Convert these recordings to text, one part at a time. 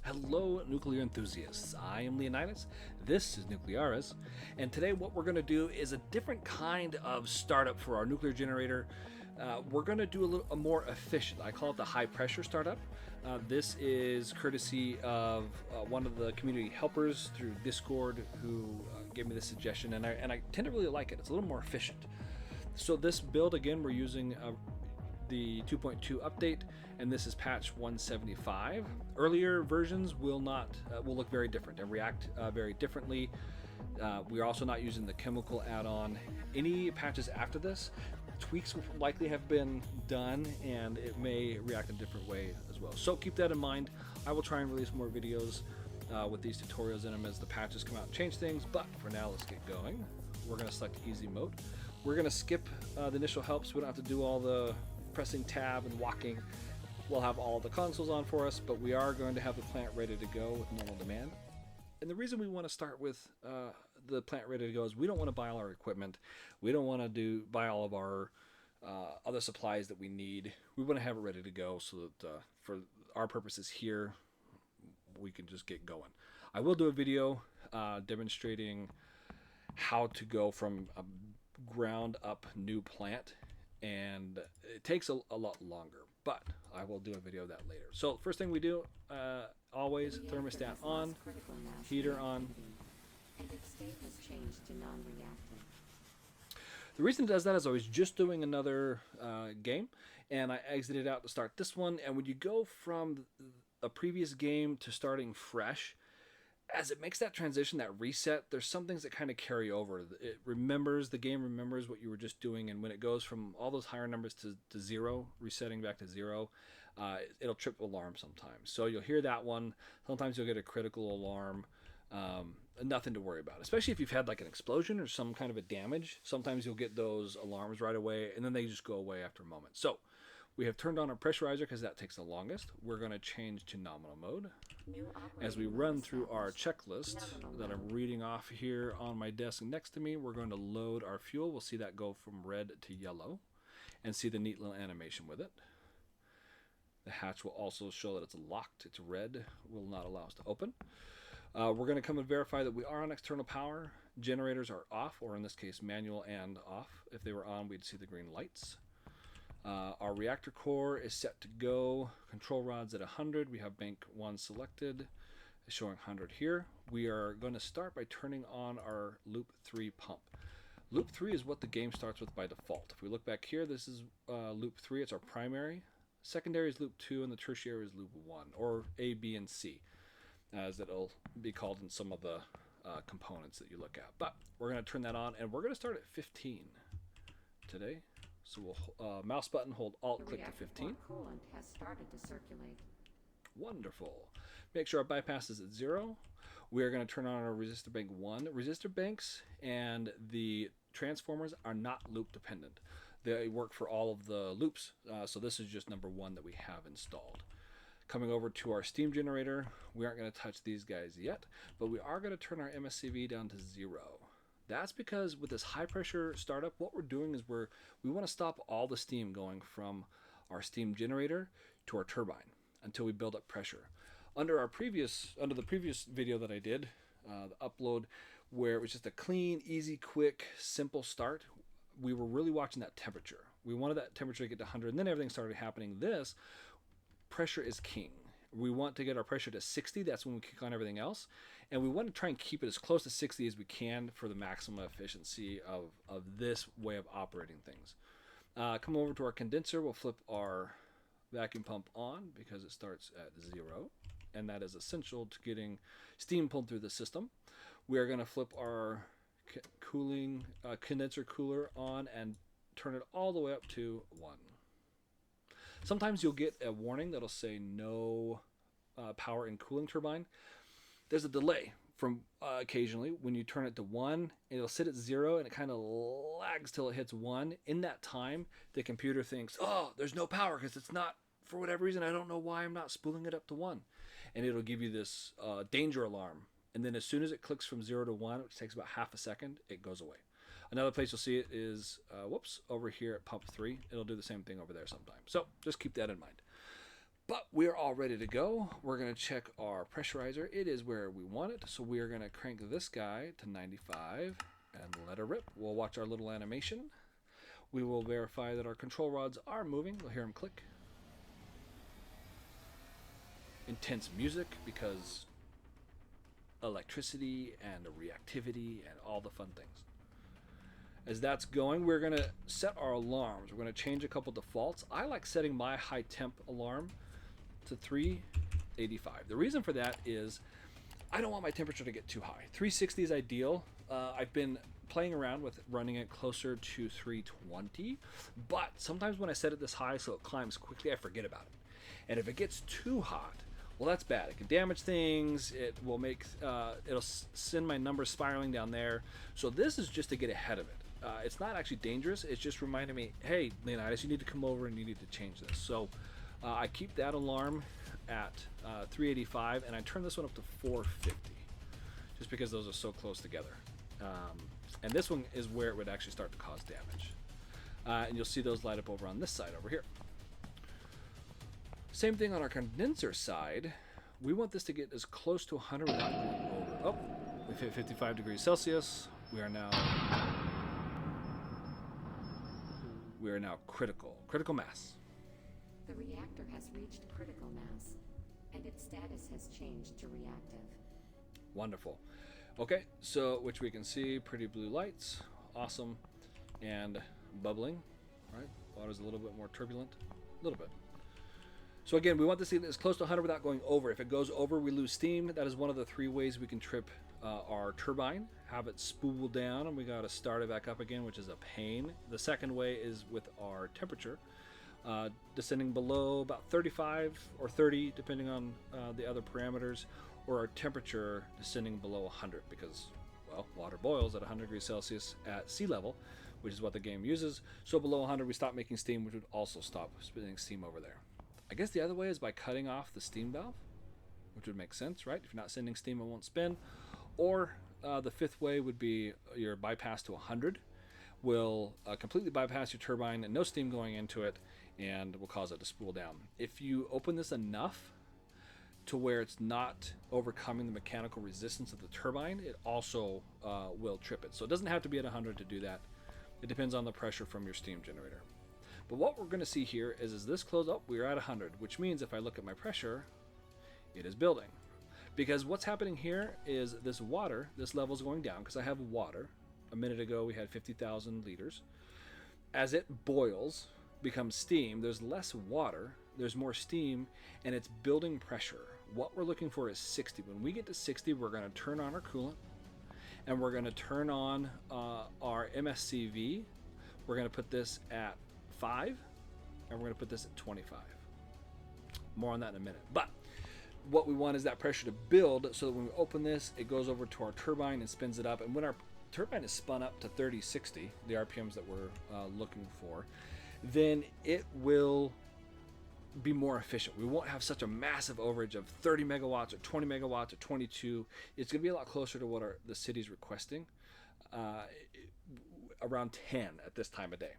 Hello, nuclear enthusiasts. I am Leonidas. This is Nuclearis. And today, what we're going to do is a different kind of startup for our nuclear generator. We're going to do a more efficient, I call it the high pressure startup. This is courtesy of one of the community helpers through Discord who gave me this suggestion, and I tend to really like it. It's a little more efficient. So, this build again, we're using the 2.2 update, and this is patch 175. Earlier versions will look very different and react very differently. We are also not using the chemical add-on. Any patches after this, tweaks will likely have been done, and it may react in a different way as well. So keep that in mind. I will try and release more videos with these tutorials in them as the patches come out and change things. But for now, let's get going. We're going to select easy mode. We're going to skip the initial help, so we don't have to do all the pressing tab and walking. We'll have all the consoles on for us, but we are going to have the plant ready to go with normal demand. And the reason we want to start with the plant ready to go is we don't want to buy all our equipment. We don't want to buy all of our other supplies that we need. We want to have it ready to go so that for our purposes here, we can just get going. I will do a video demonstrating how to go from a ground up new plant, and it takes a lot longer, but I will do a video of that later. So first thing we do, always thermostat on, heater on. The reason it does that is I was just doing another game, and I exited out to start this one. And when you go from a previous game to starting fresh, as it makes that transition, that reset, there's some things that kind of carry over. The game remembers what you were just doing, and when it goes from all those higher numbers to zero, resetting back to zero, it'll trip alarm sometimes. So you'll hear that one. Sometimes you'll get a critical alarm. Nothing to worry about, especially if you've had like an explosion or some kind of a damage. Sometimes you'll get those alarms right away, and then they just go away after a moment. So we have turned on our pressurizer because that takes the longest. We're going to change to nominal mode. As we run through our checklist that I'm reading off here on my desk next to me, we're going to load our fuel. We'll see that go from red to yellow and see the neat little animation with it. The hatch will also show that it's locked. It's red, will not allow us to open. We're going to come and verify that we are on external power. Generators are off, or in this case, manual and off. If they were on, we'd see the green lights. Our reactor core is set to go. Control rods at 100. We have bank 1 selected. It's showing 100 here. We are going to start by turning on our loop 3 pump. Loop 3 is what the game starts with by default. If we look back here, this is loop 3. It's our primary. Secondary is loop 2, and the tertiary is loop 1, or A, B, and C, as it'll be called in some of the components that you look at. But we're going to turn that on, and we're going to start at 15 today. So we'll mouse button, hold Alt, click to 15. Coolant has started to circulate. Wonderful. Make sure our bypass is at 0. We are going to turn on our resistor bank 1. Resistor banks and the transformers are not loop dependent. They work for all of the loops. So this is just number 1 that we have installed. Coming over to our steam generator, we aren't going to touch these guys yet, but we are going to turn our MSCV down to 0. That's because with this high pressure startup, what we're doing is we want to stop all the steam going from our steam generator to our turbine until we build up pressure. Under the previous video that I did, the upload, where it was just a clean, easy, quick, simple start, we were really watching that temperature. We wanted that temperature to get to 100, and then everything started happening. This pressure is king. We want to get our pressure to 60. That's when we kick on everything else. And we want to try and keep it as close to 60 as we can for the maximum efficiency of this way of operating things. Come over to our condenser. We'll flip our vacuum pump on because it starts at 0. And that is essential to getting steam pulled through the system. We are going to flip our condenser cooler on and turn it all the way up to 1. Sometimes you'll get a warning that'll say no power in cooling turbine. There's a delay from occasionally when you turn it to 1, it'll sit at 0 and it kind of lags till it hits 1. In that time, the computer thinks, oh, there's no power because it's not, for whatever reason, I don't know why I'm not spooling it up to 1. And it'll give you this danger alarm. And then as soon as it clicks from 0 to 1, which takes about half a second, it goes away. Another place you'll see it is, over here at pump 3. It'll do the same thing over there sometimes. So just keep that in mind. But we're all ready to go. We're going to check our pressurizer. It is where we want it. So we are going to crank this guy to 95 and let her rip. We'll watch our little animation. We will verify that our control rods are moving. We'll hear them click. Intense music because electricity and reactivity and all the fun things. As that's going, we're going to set our alarms. We're going to change a couple defaults. I like setting my high temp alarm to 385. The reason for that is I don't want my temperature to get too high. 360 is ideal. I've been playing around with running it closer to 320, but sometimes when I set it this high so it climbs quickly, I forget about it. And if it gets too hot, well, that's bad. It can damage things. It will make it'll send my numbers spiraling down there. So this is just to get ahead of it. It's not actually dangerous. It's just reminding me, hey, Leonidas, you need to come over and you need to change this. So I keep that alarm at 385, and I turn this one up to 450, just because those are so close together. And this one is where it would actually start to cause damage. And you'll see those light up over on this side over here. Same thing on our condenser side. We want this to get as close to 100 without going over. Oh, we've hit 55 degrees Celsius. We are now critical mass. The reactor has reached critical mass, and its status has changed to reactive. Wonderful. Okay, so which we can see, pretty blue lights, awesome, and bubbling, right? Water's a little bit more turbulent, a little bit. So again, we want this to get as close to 100 without going over. If it goes over, we lose steam. That is one of the 3 ways we can trip our turbine, have it spool down, and we got to start it back up again, which is a pain. The second way is with our temperature, descending below about 35 or 30, depending on the other parameters, or our temperature descending below 100 because, well, water boils at 100 degrees Celsius at sea level, which is what the game uses. So below 100, we stop making steam, which would also stop spitting steam over there. I guess the other way is by cutting off the steam valve, which would make sense, right? If you're not sending steam, it won't spin. Or the 5th way would be your bypass to 100 will completely bypass your turbine and no steam going into it, and will cause it to spool down. If you open this enough to where it's not overcoming the mechanical resistance of the turbine, it also will trip it. So it doesn't have to be at 100 to do that. It depends on the pressure from your steam generator. But what we're going to see here is this close up, we're at 100, which means if I look at my pressure, it is building. Because what's happening here is this water, this level is going down because I have water. A minute ago we had 50,000 liters. As it boils, becomes steam, there's less water, there's more steam, and it's building pressure. What we're looking for is 60. When we get to 60, we're going to turn on our coolant, and we're going to turn on our MSCV. We're going to put this at 5, and we're going to put this at 25. More on that in a minute. But what we want is that pressure to build so that when we open this, it goes over to our turbine and spins it up. And when our turbine is spun up to 3060, the RPMs that we're looking for, then it will be more efficient. We won't have such a massive overage of 30 megawatts or 20 megawatts or 22. It's going to be a lot closer to what the city's requesting, around 10 at this time of day.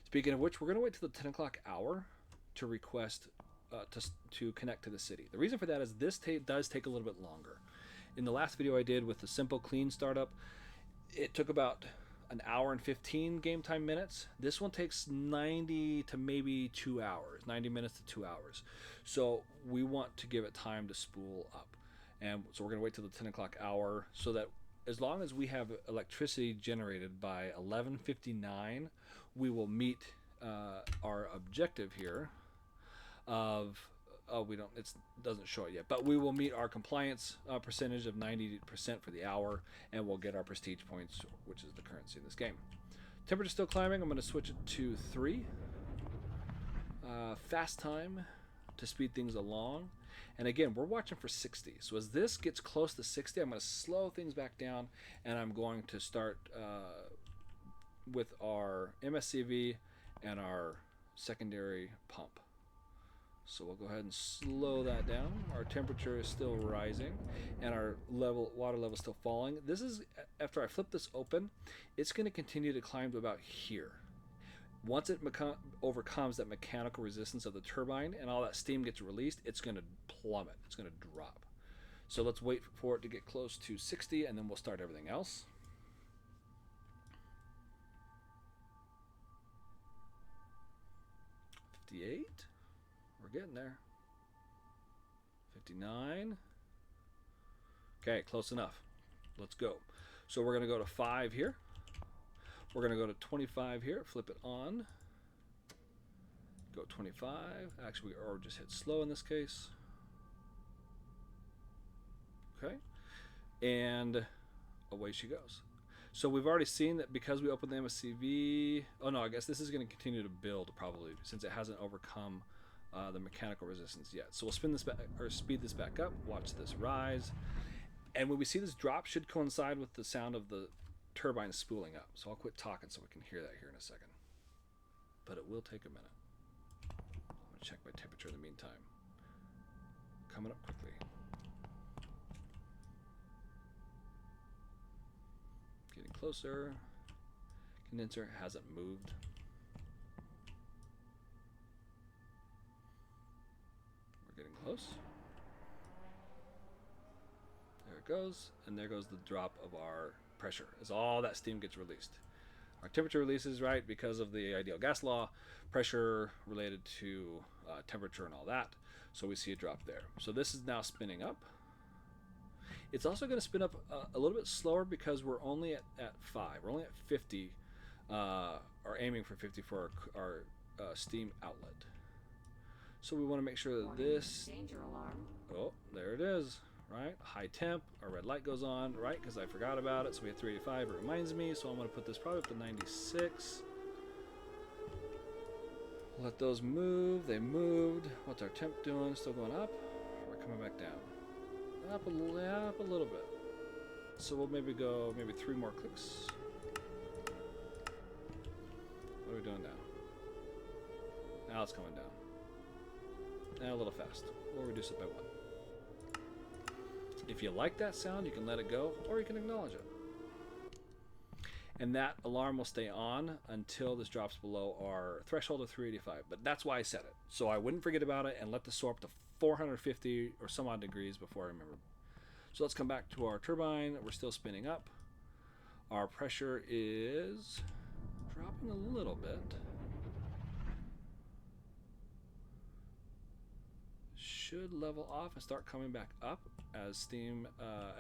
Speaking of which, we're going to wait till the 10 o'clock hour to request to connect to the city. The reason for that is this does take a little bit longer. In the last video I did with the simple clean startup, it took about an hour and 15 game time minutes. This one takes 90 to maybe 2 hours, 90 minutes to 2 hours. So we want to give it time to spool up. And so we're going to wait till the 10 o'clock hour so that as long as we have electricity generated by 11:59, we will meet our objective here of it doesn't show it yet, but we will meet our compliance percentage of 90% for the hour, and we'll get our prestige points, which is the currency in this game. Temperature still climbing. I'm going to switch it to 3. Fast time to speed things along. And again, we're watching for 60. So as this gets close to 60, I'm going to slow things back down, and I'm going to start with our MSCV and our secondary pump. So we'll go ahead and slow that down. Our temperature is still rising, and our water level is still falling. This is, after I flip this open, it's going to continue to climb to about here. Once it overcomes that mechanical resistance of the turbine and all that steam gets released, it's going to plummet. It's going to drop. So let's wait for it to get close to 60, and then we'll start everything else. 58. We're getting there. 59. Okay, close enough. Let's go. So we're going to go to 5 here. We're going to go to 25 here. Flip it on. Go 25. Actually, or just hit slow in this case. Okay. And away she goes. So we've already seen that because we opened the MSCV. Oh no, I guess this is going to continue to build probably since it hasn't overcome the mechanical resistance yet. So we'll spin this back or speed this back up. Watch this rise. And when we see this drop, should coincide with the sound of the turbine spooling up. So I'll quit talking so we can hear that here in a second. But it will take a minute. I'm going to check my temperature in the meantime. Coming up quickly. Getting closer. Condenser hasn't moved. We're getting close. There it goes, and there goes the drop of our pressure as all that steam gets released. Our temperature releases, right, because of the ideal gas law, pressure related to temperature and all that. So we see a drop there. So this is now spinning up. It's also going to spin up a little bit slower because we're only at 5. We're only at 50, or aiming for 50 for our steam outlet. So we want to make sure that this... Danger alarm. Oh, there it is. Right, high temp, our red light goes on, right, because I forgot about it, so we had 385, it reminds me, so I'm going to put this probably up to 96. Let those move, they moved. What's our temp doing? Still going up? We're coming back down. Up a little bit. So we'll maybe go, 3 more clicks. What are we doing now? Now it's coming down. Now a little fast. We'll reduce it by 1. If you like that sound, you can let it go, or you can acknowledge it. And that alarm will stay on until this drops below our threshold of 385. But that's why I set it. So I wouldn't forget about it and let this soar up to 450 or some odd degrees before I remember. So let's come back to our turbine. We're still spinning up. Our pressure is dropping a little bit. Should level off and start coming back up as steam,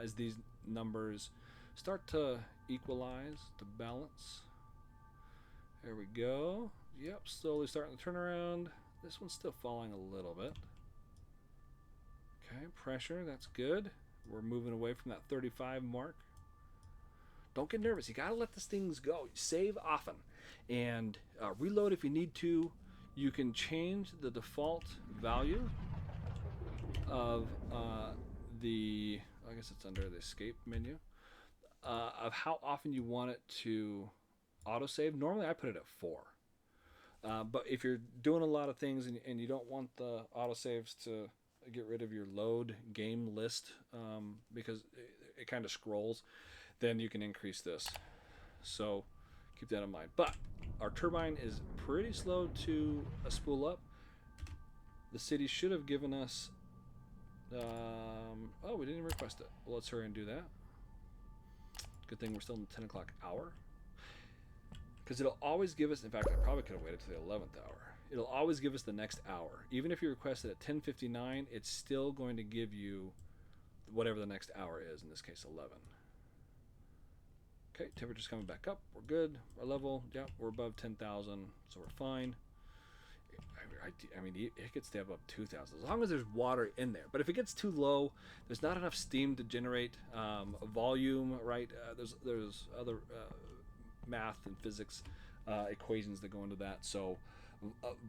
as these numbers start to equalize, to balance. There we go. Yep, slowly starting to turn around. This one's still falling a little bit. Okay, pressure, that's good. We're moving away from that 35 mark. Don't get nervous. You gotta let these things go. Save often, and reload if you need to. You can change the default value of I guess it's under the escape menu, of how often you want it to autosave. Normally I put it at 4. But if you're doing a lot of things and you don't want the autosaves to get rid of your load game list, because it kind of scrolls, then you can increase this. So keep that in mind. But our turbine is pretty slow to spool up. The city should have given us oh, we didn't request it. Well, let's hurry and do that. Good thing we're still in the 10 o'clock hour. Because it'll always give us, in fact, I probably could have waited to the 11th hour. It'll always give us the next hour. Even if you request it at 10:59, it's still going to give you whatever the next hour is, in this case 11. Okay, temperature's coming back up. We're good. Our level, yeah, we're above 10,000, so we're fine. I mean, it could stay above 2,000 as long as there's water in there. But if it gets too low, there's not enough steam to generate volume, right? There's other math and physics equations that go into that. So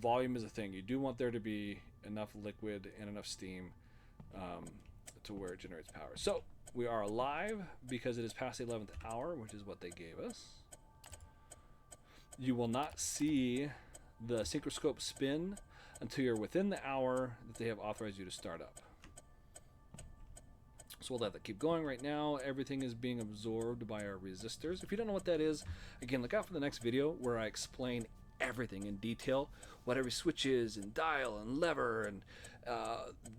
volume is a thing. You do want there to be enough liquid and enough steam to where it generates power. So we are alive because it is past the 11th hour, which is what they gave us. You will not see the synchroscope spin until you're within the hour that they have authorized you to start up. So we'll let that keep going. Right now, everything is being absorbed by our resistors. If you don't know what that is, again, look out for the next video where I explain everything in detail, what every switch is and dial and lever and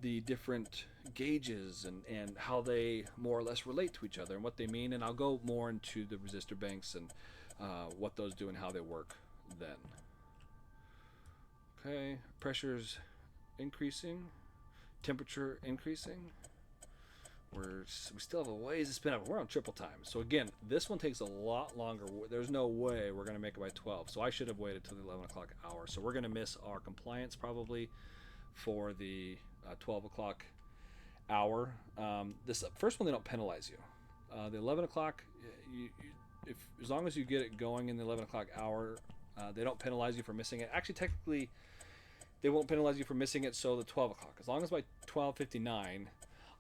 the different gauges and how they more or less relate to each other and what they mean. And I'll go more into the resistor banks and what those do and how they work then. Okay, pressure's increasing, temperature increasing. We still have a ways to spin up. We're on triple time. So again, this one takes a lot longer. There's no way we're going to make it by 12. So I should have waited till the 11 o'clock hour. So we're going to miss our compliance probably for the 12 o'clock hour. This first one, they don't penalize you. The 11 o'clock, if as long as you get it going in the 11 o'clock hour, they don't penalize you for missing it. Actually, technically, they won't penalize you for missing it. So the 12 o'clock, as long as by 12:59,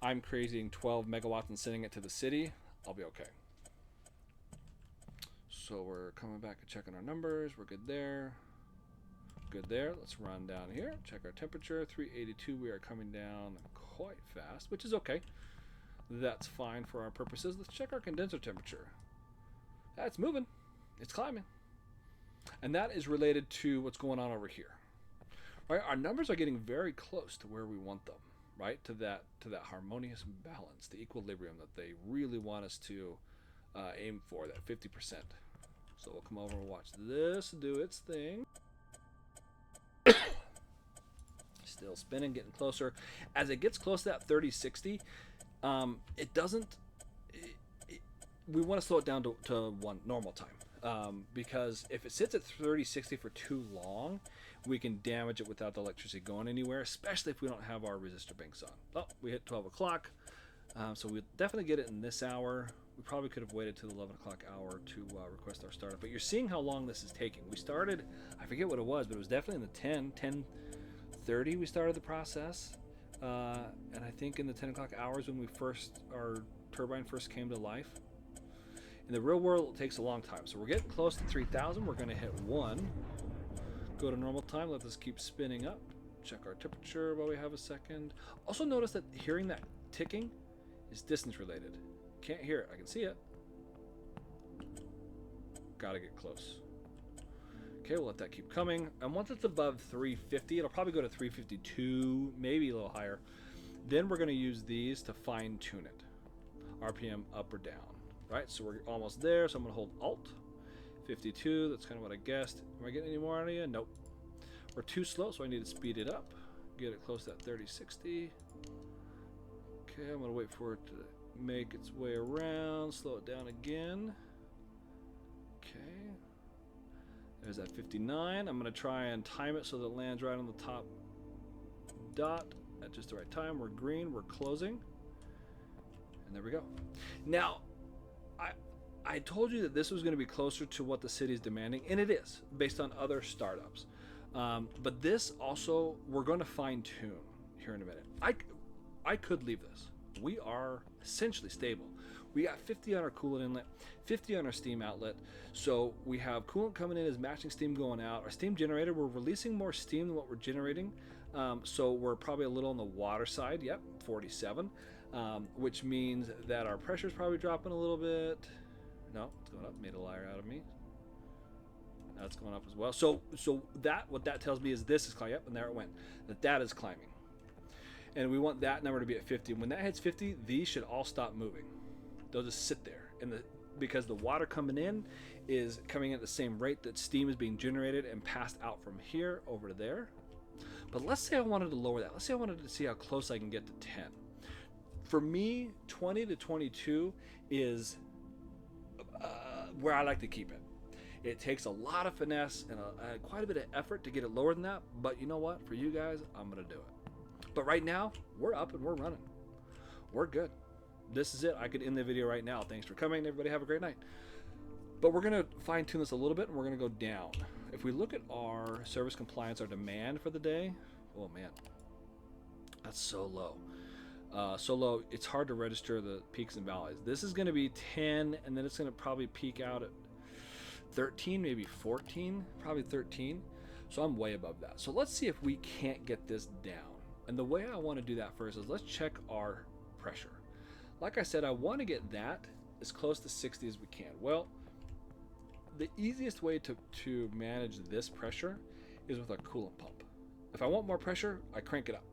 I'm creating 12 megawatts and sending it to the city, I'll be okay. So we're coming back and checking our numbers. We're good there. Good there. Let's run down here. Check our temperature. 382. We are coming down quite fast, which is okay. That's fine for our purposes. Let's check our condenser temperature. It's moving. It's climbing. And that is related to what's going on over here. Right? Our numbers are getting very close to where we want them. Right, to that harmonious balance, the equilibrium that they really want us to aim for, that 50%. So we'll come over and watch this do its thing. Still spinning, getting closer. As it gets close to that 3060, it doesn't. We want to slow it down to one normal time, because if it sits at 3060 for too long, we can damage it without the electricity going anywhere, especially if we don't have our resistor banks on. Oh, we hit 12 o'clock, so we'll definitely get it in this hour. We probably could have waited to the 11 o'clock hour to request our startup, but you're seeing how long this is taking. We started, I forget what it was, but it was definitely in the 10:30 we started the process, and I think in the 10 o'clock hours when our turbine first came to life. In the real world, it takes a long time, so we're getting close to 3,000. We're going to hit 1. Go to normal time, let this keep spinning up. Check our temperature while we have a second. Also notice that hearing that ticking is distance related. Can't hear it, I can see it. Gotta get close. Okay, we'll let that keep coming. And once it's above 350, it'll probably go to 352, maybe a little higher. Then we're gonna use these to fine tune it. RPM up or down, right? So we're almost there, so I'm gonna hold Alt. 52, that's kind of what I guessed. Am I getting any more out of you? Nope. We're too slow, so I need to speed it up. Get it close to that 3060. Okay, I'm going to wait for it to make its way around. Slow it down again. Okay. There's that 59. I'm going to try and time it so that it lands right on the top dot at just the right time. We're green. We're closing. And there we go. Now, I told you that this was going to be closer to what the city is demanding, and it is, based on other startups. But this also, we're going to fine tune here in a minute. I could leave this. We are essentially stable. We got 50 on our coolant inlet, 50 on our steam outlet. So we have coolant coming in as matching steam going out. Our steam generator, we're releasing more steam than what we're generating. So we're probably a little on the water side. Yep, 47, which means that our pressure is probably dropping a little bit. No, it's going up. Made a liar out of me. That's going up as well. So what that tells me is this is climbing up, and there it went. That is climbing, and we want that number to be at 50. When that hits 50, these should all stop moving. They'll just sit there, because the water coming in is coming at the same rate that steam is being generated and passed out from here over to there. But let's say I wanted to lower that. Let's say I wanted to see how close I can get to 10. For me, 20 to 22 is where I like to keep it. It takes a lot of finesse and quite a bit of effort to get it lower than that, but you know what? For you guys, I'm going to do it. But right now, we're up and we're running. We're good. This is it. I could end the video right now. Thanks for coming. Everybody have a great night. But we're going to fine tune this a little bit, and we're going to go down. If we look at our service compliance, our demand for the day, oh man, that's so low. So low, it's hard to register the peaks and valleys. This is going to be 10, and then it's going to probably peak out at 13, maybe 14, probably 13. So I'm way above that. So let's see if we can't get this down. And the way I want to do that first is let's check our pressure. Like I said, I want to get that as close to 60 as we can. Well, the easiest way to manage this pressure is with a coolant pump. If I want more pressure, I crank it up.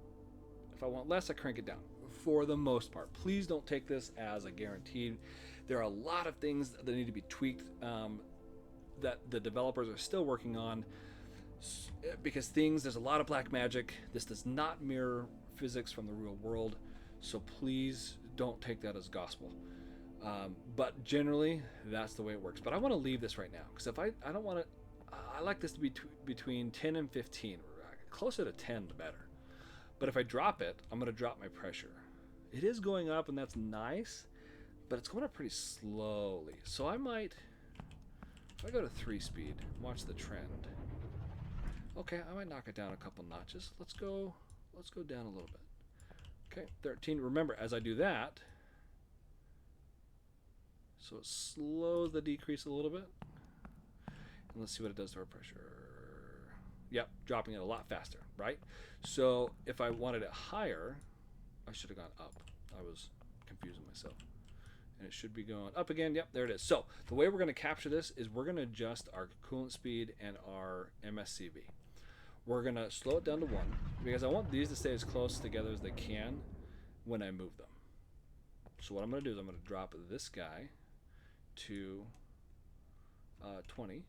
If I want less, I crank it down. For the most part, please don't take this as a guaranteed. There are a lot of things that need to be tweaked that the developers are still working on, because there's a lot of black magic. This does not mirror physics from the real world, so please don't take that as gospel. But generally, that's the way it works. But I want to leave this right now, because if I don't want to, I like this to be between 10 and 15. Closer to 10, the better. But if I drop it, I'm going to drop my pressure. It is going up, and that's nice, but it's going up pretty slowly. So I might, if I go to 3 speed, watch the trend. Okay, I might knock it down a couple notches. Let's go down a little bit. Okay, 13. Remember, as I do that, so it slows the decrease a little bit. And let's see what it does to our pressure. Yep, dropping it a lot faster, right? So if I wanted it higher, I should have gone up. I was confusing myself. And it should be going up again. Yep, there it is. So the way we're going to capture this is we're going to adjust our coolant speed and our MSCV. We're going to slow it down to 1 because I want these to stay as close together as they can when I move them. So what I'm going to do is I'm going to drop this guy to 20.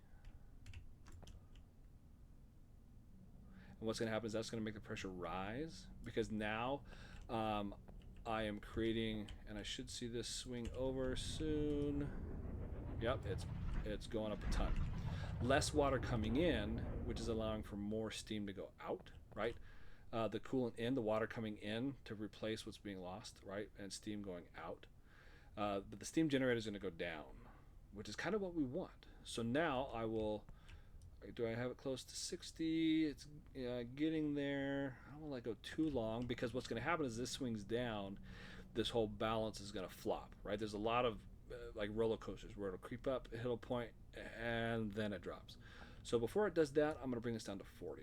And what's going to happen is that's going to make the pressure rise, because now I am creating, and I should see this swing over soon. Yep, it's going up a ton. Less water coming in, which is allowing for more steam to go out, right? The coolant in, the water coming in to replace what's being lost, right? And steam going out. But the steam generator is going to go down, which is kind of what we want. So now I will, do I have it close to 60? It's getting there. I don't want to let go too long, because what's going to happen is this swings down, this whole balance is going to flop, right? There's a lot of like roller coasters where it'll creep up, hit a point, and then it drops. So before it does that, I'm going to bring this down to 40.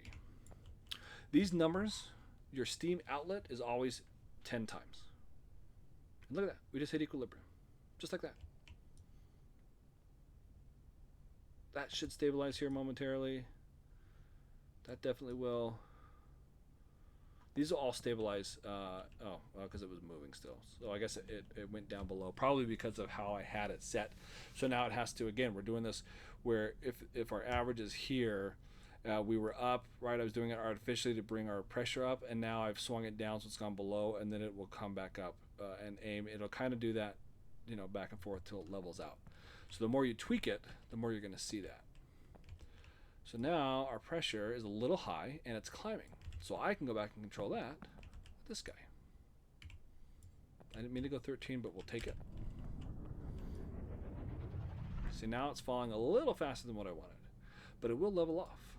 These numbers, your steam outlet is always 10 times. And look at that. We just hit equilibrium. Just like that. That should stabilize here momentarily. That definitely will. These will all stabilize. Because it was moving still. So I guess it went down below, probably because of how I had it set. So now it has to, again, we're doing this where if our average is here, we were up, right? I was doing it artificially to bring our pressure up, and now I've swung it down so it's gone below, and then it will come back up and aim. It'll kind of do that, back and forth till it levels out. So the more you tweak it, the more you're going to see that. So now our pressure is a little high and it's climbing. So I can go back and control that with this guy. I didn't mean to go 13, but we'll take it. See, now it's falling a little faster than what I wanted, but it will level off.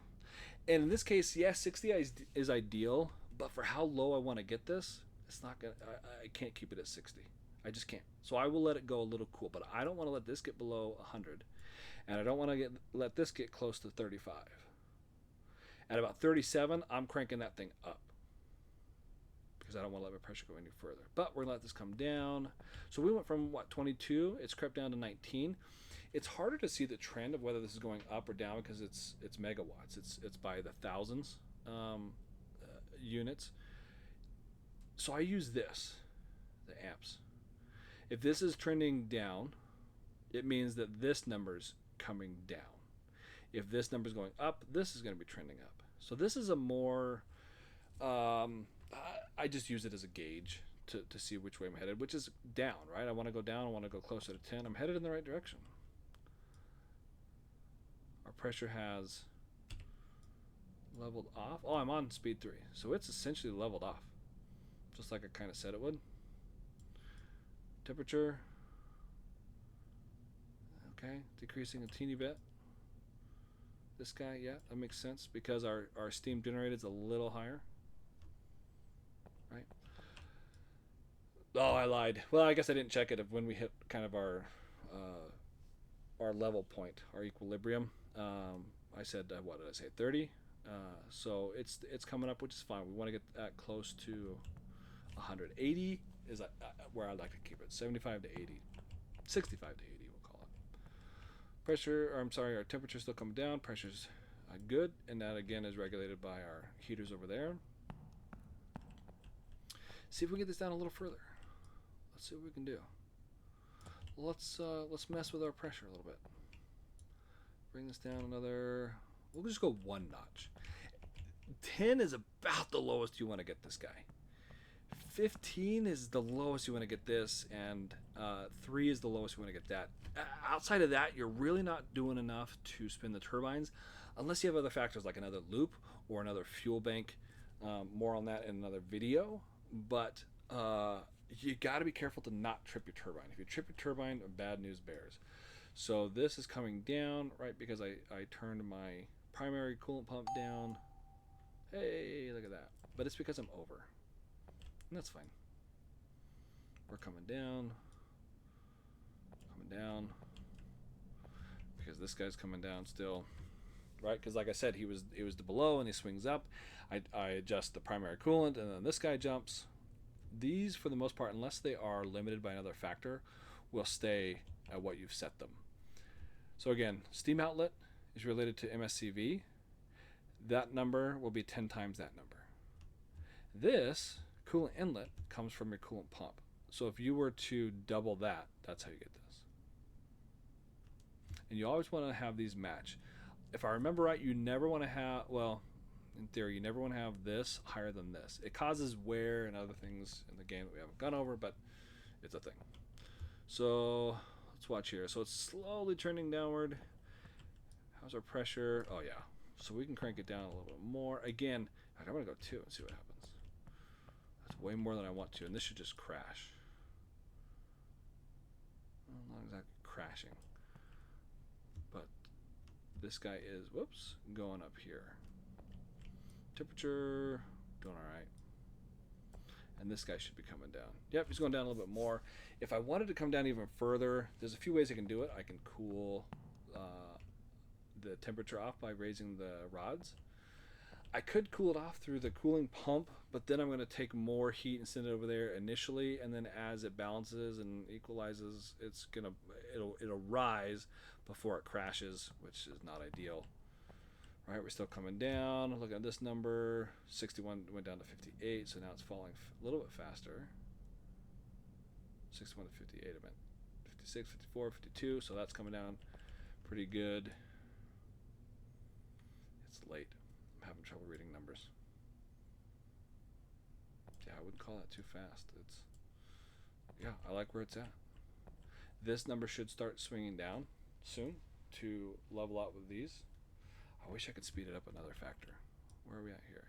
And in this case, yes, 60 is ideal, but for how low I want to get this, it's not gonna. I can't keep it at 60. I just can't. So I will let it go a little cool, but I don't want to let this get below 100, and I don't want to let this get close to 35. At about 37, I'm cranking that thing up because I don't want to let my pressure go any further. But we're going to let this come down. So we went from, 22? It's crept down to 19. It's harder to see the trend of whether this is going up or down because it's megawatts. It's by the thousands units. So I use this, the amps. If this is trending down, it means that this number's coming down. If this number's going up, this is going to be trending up. So this is a more, I just use it as a gauge to see which way I'm headed, which is down, right? I want to go down. I want to go closer to 10. I'm headed in the right direction. Our pressure has leveled off. Oh, I'm on speed 3. So it's essentially leveled off, just like I kind of said it would. Temperature, okay, decreasing a teeny bit. This guy, yeah, that makes sense because our steam generator is a little higher, right? Oh, I lied. Well, I guess I didn't check it when we hit kind of our level point, our equilibrium. I said, what did I say, 30? So it's coming up, which is fine. We want to get that close to 180 is where I'd like to keep it. 75 to 80, 65 to 80, we'll call it. Pressure, or I'm sorry, our temperature is still coming down. Pressure's good, and that again is regulated by our heaters over there. See if we can get this down a little further. Let's see what we can do. Let's mess with our pressure a little bit. Bring this down another. We'll just go one notch. 10 is about the lowest you want to get this guy. 15 is the lowest you want to get this, and 3 is the lowest you want to get that. Outside of that, you're really not doing enough to spin the turbines unless you have other factors like another loop or another fuel bank. More on that in another video, but you got to be careful to not trip your turbine. If you trip your turbine, bad news bears. So this is coming down, right, because I turned my primary coolant pump down. Hey, look at that. But it's because I'm over. And that's fine. We're coming down. Because this guy's coming down still. Right? Because like I said, he was below and he swings up. I adjust the primary coolant and then this guy jumps. These, for the most part, unless they are limited by another factor, will stay at what you've set them. So again, steam outlet is related to MSCV. That number will be 10 times that number. This coolant inlet comes from your coolant pump. So if you were to double that, that's how you get this. And you always want to have these match. If I remember right, you never want to have, well, in theory, you never want to have this higher than this. It causes wear and other things in the game that we haven't gone over, but it's a thing. So let's watch here. So it's slowly trending downward. How's our pressure? Oh yeah. So we can crank it down a little bit more. Again, I'm going to go 2 and see what happens. That's way more than I want to, and this should just crash. Well, not exactly crashing. But this guy is, whoops, going up here. Temperature, doing all right. And this guy should be coming down. Yep, he's going down a little bit more. If I wanted to come down even further, there's a few ways I can do it. I can cool the temperature off by raising the rods. I could cool it off through the cooling pump, but then I'm going to take more heat and send it over there initially, and then as it balances and equalizes, it'll rise before it crashes, which is not ideal. Right, we're still coming down. Look at this number. 61 went down to 58, so now it's falling a little bit faster. 61 to 58, I meant 56, 54, 52, so that's coming down pretty good. It's late. I'm having trouble reading numbers. Yeah, I wouldn't call that too fast. Yeah, I like where it's at. This number should start swinging down soon to level out with these. I wish I could speed it up another factor. Where are we at here?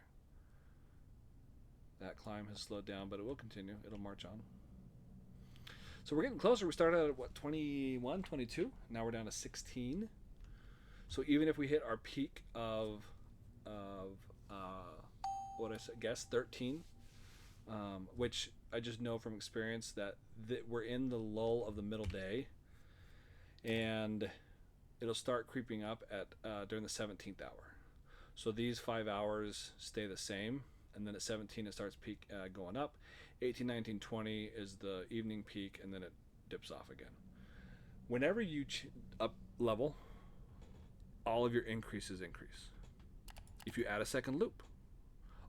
That climb has slowed down, but it will continue. It'll march on. So we're getting closer. We started at, what, 21, 22? Now we're down to 16. So even if we hit our peak of what I guess 13, which I just know from experience that we're in the lull of the middle day, and it'll start creeping up at during the 17th hour. So these 5 hours stay the same, and then at 17 it starts going up. 18, 19, 20 is the evening peak, and then it dips off again. Whenever you up level, all of your increases increase. If you add a second loop,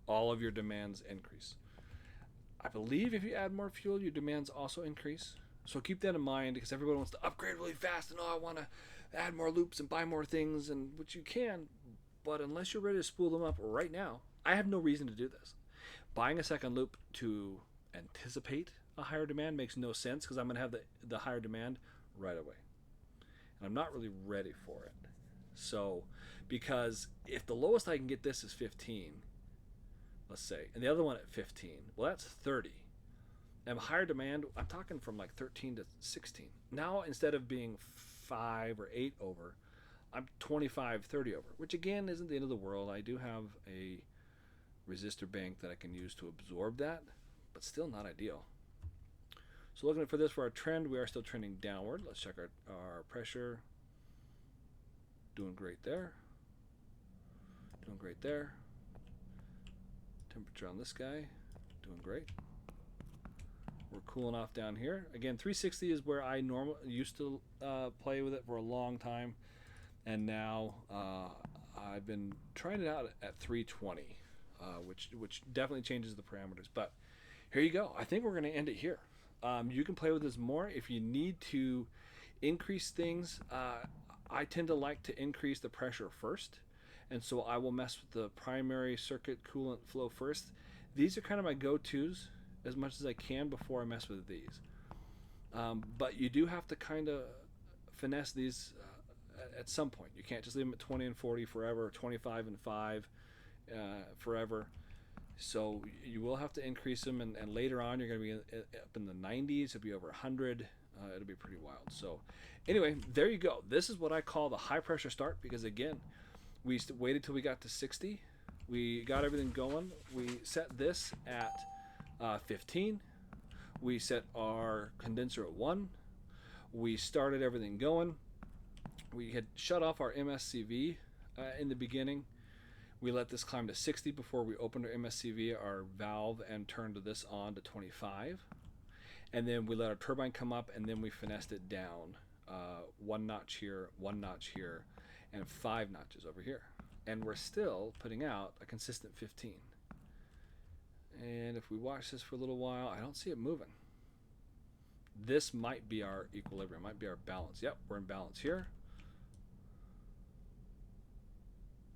all of your demands increase. I believe if you add more fuel, your demands also increase. So keep that in mind, because everybody wants to upgrade really fast and I want to add more loops and buy more things, and which you can, but unless you're ready to spool them up right now, I have no reason to do this. Buying a second loop to anticipate a higher demand makes no sense, because I'm going to have the higher demand right away. And I'm not really ready for it. So, because if the lowest I can get this is 15, let's say, and the other one at 15, well, that's 30. And higher demand, I'm talking from like 13 to 16. Now, instead of being 5 or 8 over, I'm 25, 30 over, which again isn't the end of the world. I do have a resistor bank that I can use to absorb that, but still not ideal. So looking for this for our trend, we are still trending downward. Let's check our pressure. Doing great there. Doing great there. Temperature on this guy, doing great. We're cooling off down here. Again, 360 is where I normally used to play with it for a long time, and now I've been trying it out at 320, which definitely changes the parameters. But here you go. I think we're going to end it here. You can play with this more if you need to increase things. I tend to like to increase the pressure first, and so I will mess with the primary circuit coolant flow first. These are kind of my go-tos as much as I can before I mess with these. But you do have to kind of finesse these at some point. You can't just leave them at 20 and 40 forever, 25 and 5 forever. So you will have to increase them, and later on you're going to be up in the 90s. It'll be over 100. It'll be pretty wild. So anyway, there you go. This is what I call the high pressure start, because again, we waited till we got to 60. We got everything going. We set this at 15. We set our condenser at 1. We started everything going. We had shut off our MSCV in the beginning. We let this climb to 60 before we opened our MSCV, our valve, and turned this on to 25. And then we let our turbine come up, and then we finessed it down 1 notch here, 1 notch here, and 5 notches over here. And we're still putting out a consistent 15. And if we watch this for a little while, I don't see it moving. This might be our equilibrium, might be our balance. Yep, we're in balance here.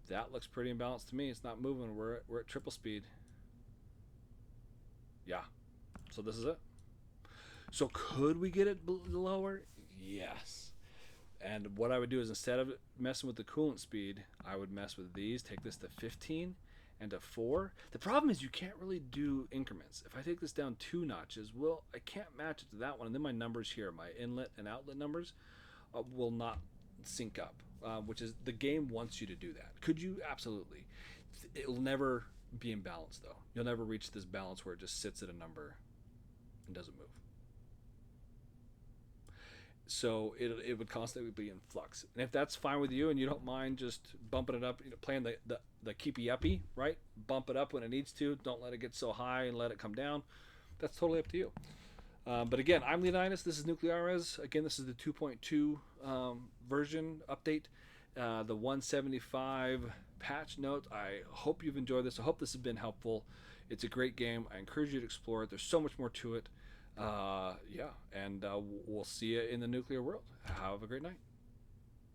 That looks pretty imbalanced to me. It's not moving. We're at triple speed. Yeah. So this is it. So could we get it lower? Yes. And what I would do is, instead of messing with the coolant speed, I would mess with these. Take this to 15 and to 4. The problem is you can't really do increments. If I take this down 2 notches, well, I can't match it to that one. And then my numbers here, my inlet and outlet numbers, will not sync up. Which is, the game wants you to do that. Could you? Absolutely. It'll never be in balance, though. You'll never reach this balance where it just sits at a number and doesn't move. So it would constantly be in flux. And if that's fine with you and you don't mind just bumping it up, playing the keepy uppy, right? Bump it up when it needs to. Don't let it get so high and let it come down. That's totally up to you. But again, I'm Leonidas. This is Nucleares. Again, this is the 2.2 version update. The 175 patch note. I hope you've enjoyed this. I hope this has been helpful. It's a great game. I encourage you to explore it. There's so much more to it. And we'll see you in the nuclear world. Have a great night.